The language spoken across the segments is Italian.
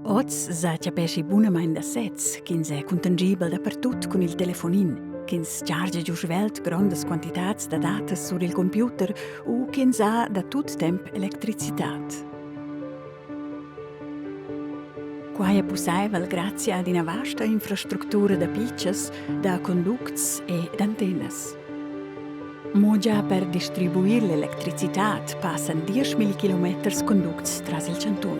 Oz sa capisci bunamein da sez, ch'ins è contangibel dappertut con il telefonin, ch'ins chargia giù svelt grandes quantitats da datas sur il computer o ch'ins ha da tut temp electricitat. Quai è possibile grazie ad una vasta infrastruttura da pitches, da conducts e d'antennas. Mo già per distribuire l'elettricità passano 10.000 km conducts tras il Cantun.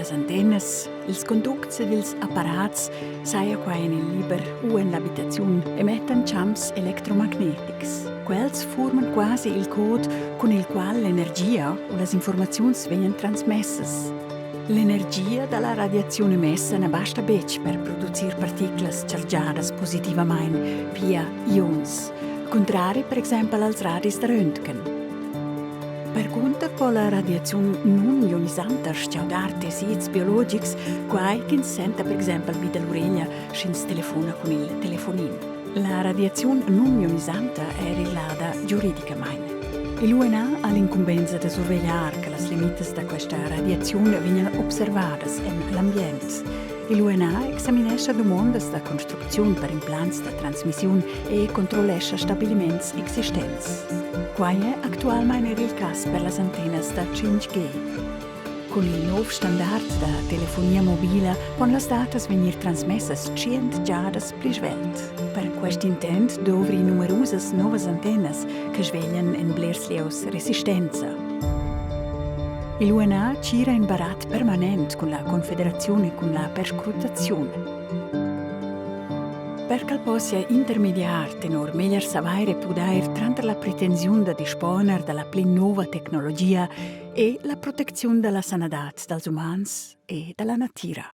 Las antennas, ils conducts e ils apparats saia quai in il liber o in l'abitazione emettan champs elettromagnetics. Quels forman quasi il code con il quale l'energia o las informazioni vengono trasmessas. L'energia dalla radiazione emessa ne basta bec per produrre particelle chargiadas positivamente via ions, contrari per esempio als radis da Röntgen. Per conto con la radiazione non ionizzante sciaudar tecids biologics, quai che sente per esempio bi dell'orecchia schins telefona con il telefonin. La radiazione non ionizzante è reglata giuridicamente. L'UNA ha l'incombenza di sorvegliare che le limiti di questa radiazione vengano osservate nell'ambiente. L'UNA esaminesce domande di costruzione per implants di trasmissione e controllesce stabilimenti esistenti. Quai è attualmente il caso per le antenne da 5G. Con il nuovo standard di telefonia mobile possono le date venire trasmesse 100 giadas più svelte. Per questo intento dovri numerose nuove antenne che svegliano in blerslios resistenza. L'UNA gira in barat permanente con la Confederazione con la perscrutazione. Per che possa intermediare tenor meglio sapere poter tra la pretensione di disponere della più nuova tecnologia e la protezione della sanità degli umani e della natura.